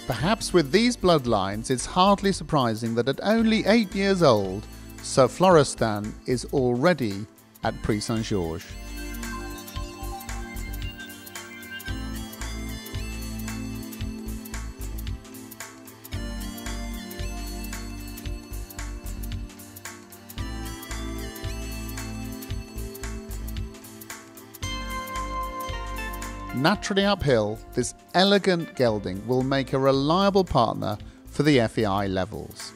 Perhaps with these bloodlines, it's hardly surprising that at only 8 years old, Sir Florestan is already at Prix Saint-Georges. Naturally uphill, this elegant gelding will make a reliable partner for the FEI levels.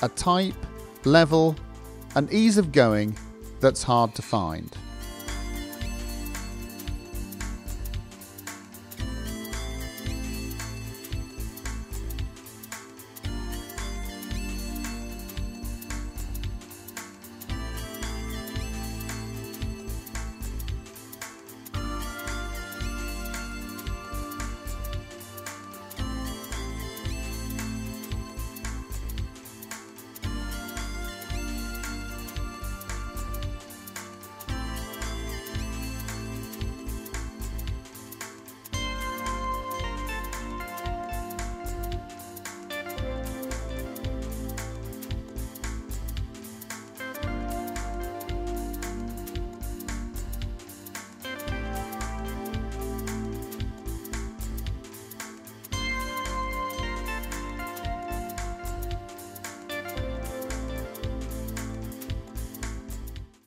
A type, level and ease of going that's hard to find.